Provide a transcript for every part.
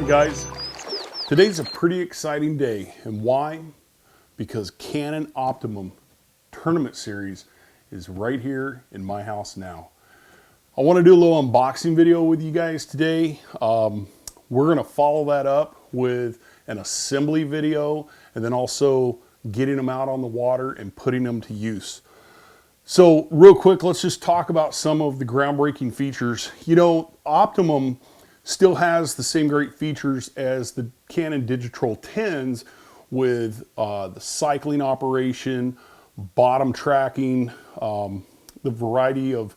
guys. Today's a pretty exciting day, and why? Because Cannon Optimum Tournament Series is right here in my house now. I want to do a little unboxing video with you guys today. We're going to follow that up with an assembly video and then also getting them out on the water and putting them to use. So real quick, let's just talk about some of the groundbreaking features. You know, Optimum still has the same great features as the Cannon Digitrol 10s with the cycling operation, bottom tracking, the variety of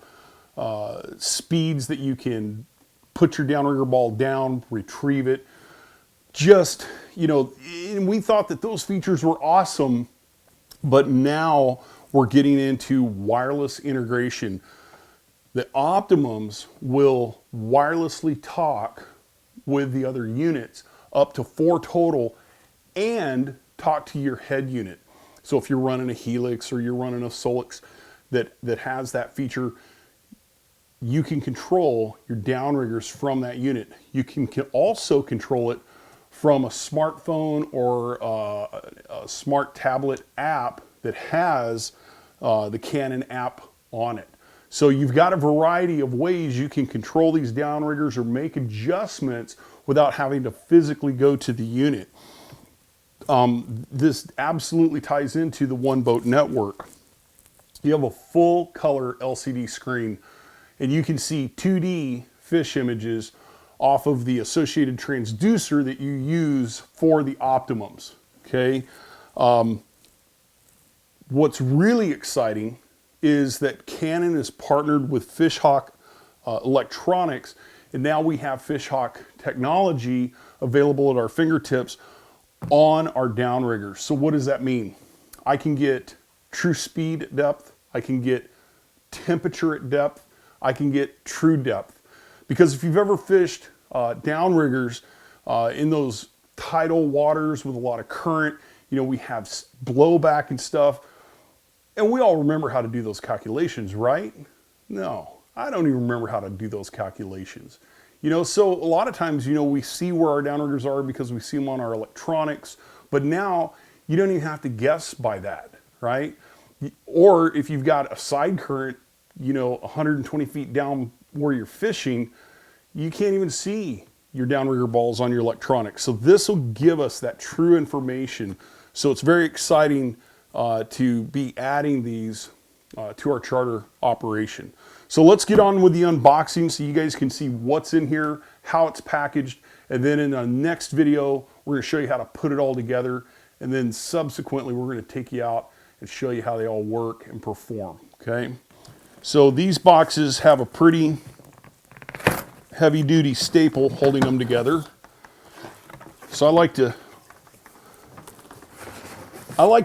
speeds that you can put your downrigger ball down, retrieve it. Just, you know, and we thought that those features were awesome, but now we're getting into wireless integration. The Optimums will wirelessly talk with the other units, up to 4 total, and talk to your head unit. So if you're running a Helix or you're running a Solix that has that feature, you can control your downriggers from that unit. You can also control it from a smartphone or a smart tablet app that has the Cannon app on it. So you've got a variety of ways you can control these downriggers or make adjustments without having to physically go to the unit. This absolutely ties into the One Boat Network. You have a full color LCD screen, and you can see 2D fish images off of the associated transducer that you use for the Optimums. Okay. What's really exciting is that Cannon is partnered with Fish Hawk Electronics, and now we have Fish Hawk technology available at our fingertips on our downriggers. So what does that mean? I can get true speed at depth, I can get temperature at depth, I can get true depth. Because if you've ever fished downriggers in those tidal waters with a lot of current, you know, we have blowback and stuff. And we all remember how to do those calculations, right? No, I don't even remember how to do those calculations. You know, so a lot of times, you know, we see where our downriggers are because we see them on our electronics, but now you don't even have to guess by that, right? Or if you've got a side current, you know, 120 feet down where you're fishing, you can't even see your downrigger balls on your electronics. So this will give us that true information. So it's very exciting to be adding these to our charter operation. So let's get on with the unboxing so you guys can see what's in here, how it's packaged, and then in the next video we're going to show you how to put it all together, and then subsequently we're going to take you out and show you how they all work and perform. Okay, so these boxes have a pretty heavy duty staple holding them together. So I like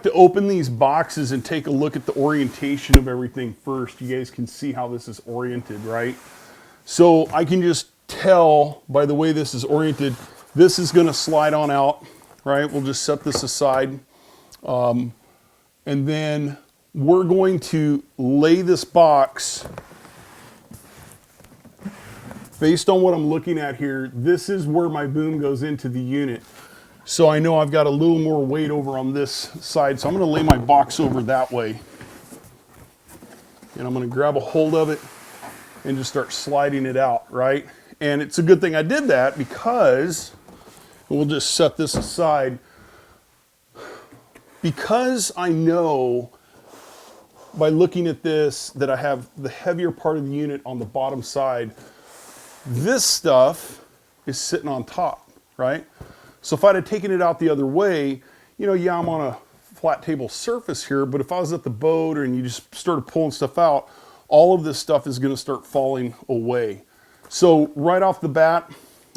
to open these boxes and take a look at the orientation of everything first. You guys can see how this is oriented, right? So I can just tell by the way this is oriented, this is going to slide on out, right? We'll just set this aside. And then we're going to lay this box based on what I'm looking at here. This is where my boom goes into the unit. So I know I've got a little more weight over on this side, so I'm going to lay my box over that way. And I'm going to grab a hold of it and just start sliding it out, right? And it's a good thing I did that because, we'll just set this aside, because I know by looking at this that I have the heavier part of the unit on the bottom side. This stuff is sitting on top, right? So if I'd have taken it out the other way, you know, yeah, I'm on a flat table surface here, but if I was at the boat and you just started pulling stuff out, all of this stuff is going to start falling away. So right off the bat,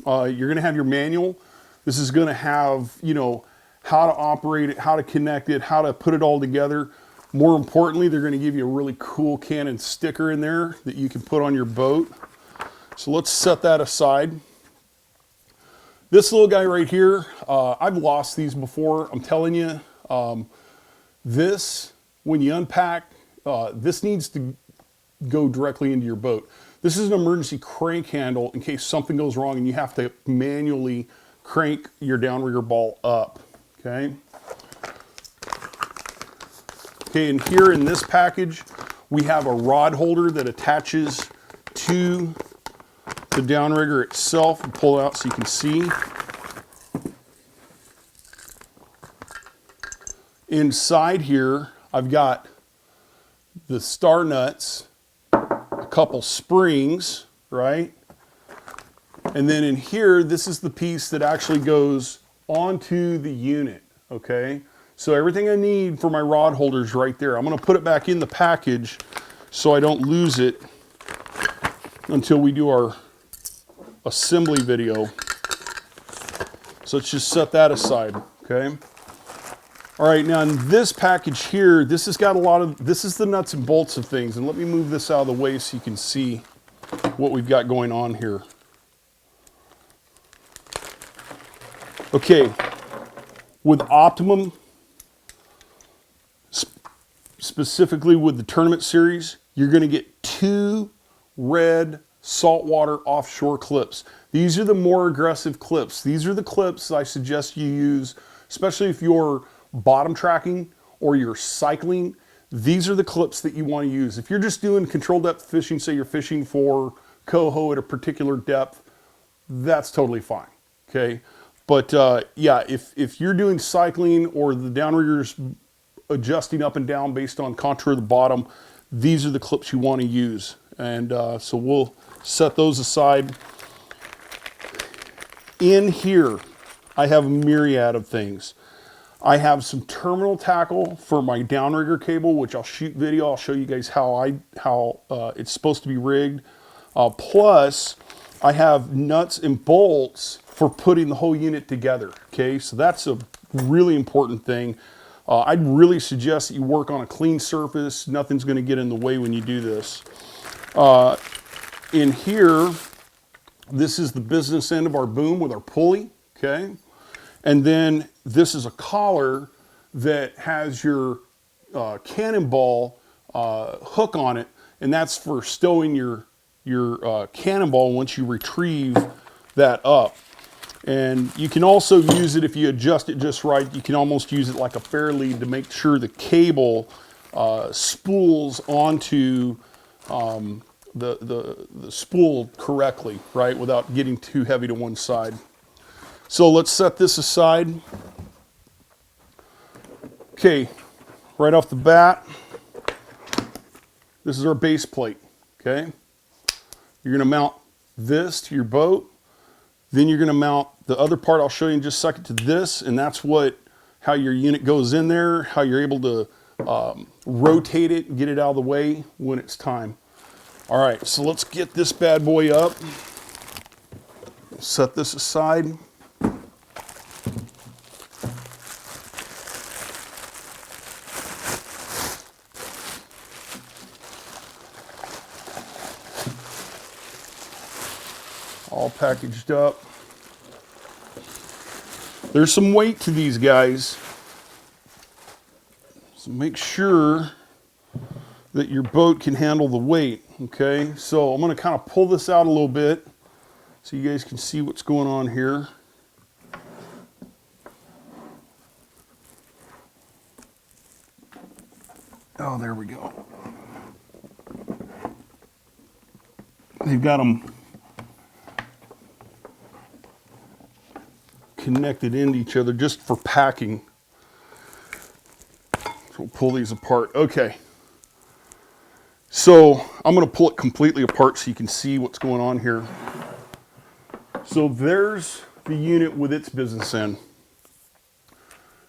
you're going to have your manual. This is going to have, you know, how to operate it, how to connect it, how to put it all together. More importantly, they're going to give you a really cool Cannon sticker in there that you can put on your boat. So let's set that aside. This little guy right here, I've lost these before. I'm telling you, this, when you unpack, this needs to go directly into your boat. This is an emergency crank handle in case something goes wrong and you have to manually crank your downrigger ball up, okay? Okay, and here in this package, we have a rod holder that attaches to the downrigger itself. I'll pull it out so you can see. Inside here, I've got the star nuts, a couple springs, right? And then in here, this is the piece that actually goes onto the unit, okay? So everything I need for my rod holder is right there. I'm gonna put it back in the package so I don't lose it until we do our assembly video. So let's just set that aside, okay? All right, now in this package here, this has got a lot of, this is the nuts and bolts of things. And let me move this out of the way so you can see what we've got going on here. Okay, with Optimum, specifically with the tournament series, you're gonna get 2 red saltwater offshore clips. These are the more aggressive clips. These are the clips I suggest you use, especially if you're bottom tracking or you're cycling. These are the clips that you want to use. If you're just doing controlled depth fishing, say you're fishing for coho at a particular depth, that's totally fine, okay? But yeah, if you're doing cycling or the downrigger's adjusting up and down based on contour of the bottom, these are the clips you want to use. And so we'll set those aside. In here, I have a myriad of things. I have some terminal tackle for my downrigger cable, which I'll shoot video. I'll show you guys how it's supposed to be rigged. Plus, I have nuts and bolts for putting the whole unit together, okay? So that's a really important thing. I'd really suggest that you work on a clean surface. Nothing's gonna get in the way when you do this. In here, this is the business end of our boom with our pulley, okay? And then this is a collar that has your cannonball hook on it, and that's for stowing your cannonball once you retrieve that up. And you can also use it if you adjust it just right. You can almost use it like a fair lead to make sure the cable spools onto the spool correctly, right, without getting too heavy to one side. So let's set this aside. Okay, right off the bat, this is our base plate, okay? You're gonna mount this to your boat. Then you're gonna mount the other part I'll show you in just a second to this, and that's how your unit goes in there, how you're able to rotate it and get it out of the way when it's time. All right, so let's get this bad boy up. Set this aside. All packaged up. There's some weight to these guys, so make sure that your boat can handle the weight, okay? So I'm gonna kind of pull this out a little bit so you guys can see what's going on here. Oh, there we go. They've got them connected into each other just for packing. So we'll pull these apart. Okay. So I'm going to pull it completely apart so you can see what's going on here. So there's the unit with its business end.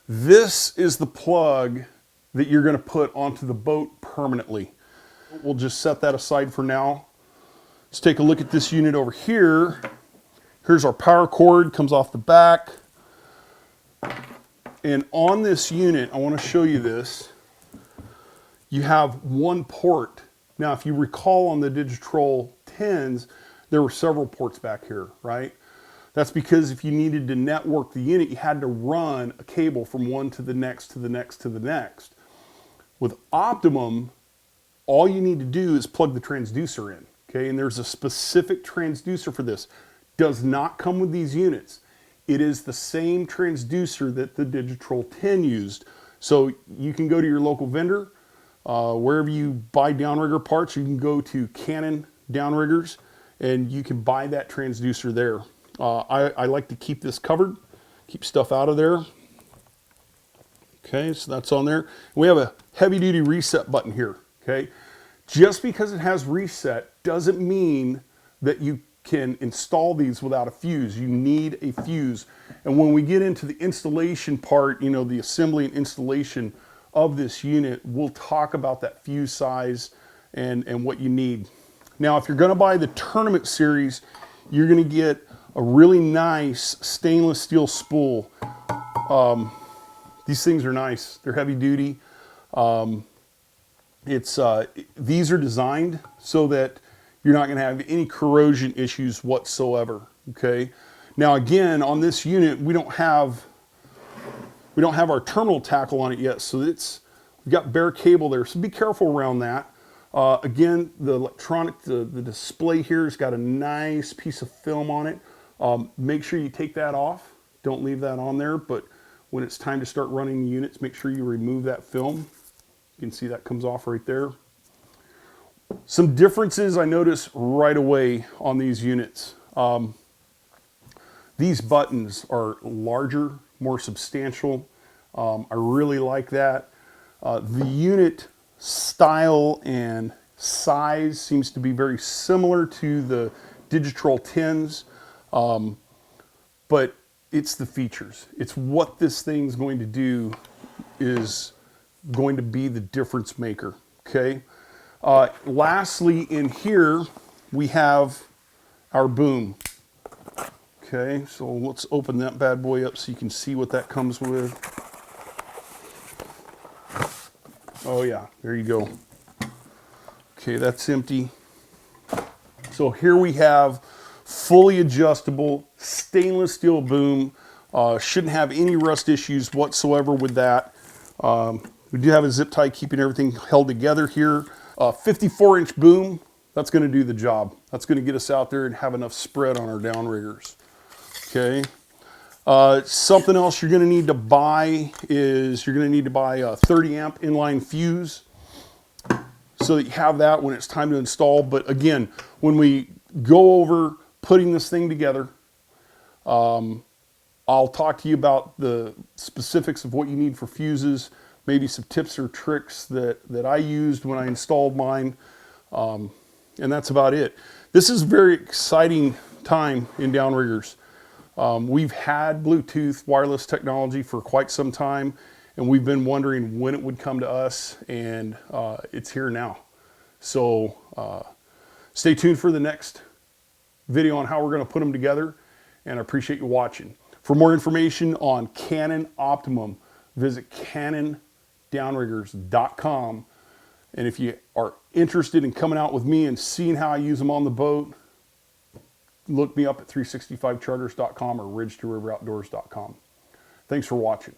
This is the plug that you're going to put onto the boat permanently. We'll just set that aside for now. Let's take a look at this unit over here. Here's our power cord, comes off the back. And on this unit, I want to show you this. You have one port. Now, if you recall on the Digitrol 10s, there were several ports back here, right? That's because if you needed to network the unit, you had to run a cable from one to the next, to the next, to the next. With Optimum, all you need to do is plug the transducer in, okay? And there's a specific transducer for this. Does not come with these units. It is the same transducer that the Digital 10 used. So you can go to your local vendor, wherever you buy downrigger parts, you can go to Cannon downriggers and you can buy that transducer there. I like to keep this covered, keep stuff out of there. Okay, so that's on there. We have a heavy duty reset button here, okay? Just because it has reset doesn't mean that you can install these without a fuse. You need a fuse. And when we get into the installation part, you know, the assembly and installation of this unit, we'll talk about that fuse size and what you need. Now, if you're gonna buy the Tournament Series, you're gonna get a really nice stainless steel spool. These things are nice. They're heavy duty. These are designed so that you're not gonna have any corrosion issues whatsoever, okay? Now again, on this unit, we don't have our terminal tackle on it yet, so we've got bare cable there, so be careful around that. Again, the display here has got a nice piece of film on it. Make sure you take that off. Don't leave that on there, but when it's time to start running the units, make sure you remove that film. You can see that comes off right there. Some differences I notice right away on these units. These buttons are larger, more substantial. I really like that. The unit style and size seems to be very similar to the Digital 10s, but it's the features. It's what this thing's going to do is going to be the difference maker, okay? Lastly, in here, we have our boom. Okay, so let's open that bad boy up so you can see what that comes with. Oh yeah, there you go. Okay, that's empty. So here we have fully adjustable stainless steel boom. Shouldn't have any rust issues whatsoever with that. We do have a zip tie keeping everything held together here. 54-inch boom, that's going to do the job. That's going to get us out there and have enough spread on our downriggers. Okay. Something else you're going to need to buy is you're going to need to buy a 30 amp inline fuse so that you have that when it's time to install. But again, when we go over putting this thing together, I'll talk to you about the specifics of what you need for fuses, maybe some tips or tricks that I used when I installed mine, and that's about it. This is a very exciting time in downriggers. We've had Bluetooth wireless technology for quite some time, and we've been wondering when it would come to us, and it's here now. So stay tuned for the next video on how we're going to put them together, and I appreciate you watching. For more information on Cannon Optimum, visit cannondownriggers.com. And if you are interested in coming out with me and seeing how I use them on the boat, look me up at 365charters.com or ridge2riveroutdoors.com. Thanks for watching.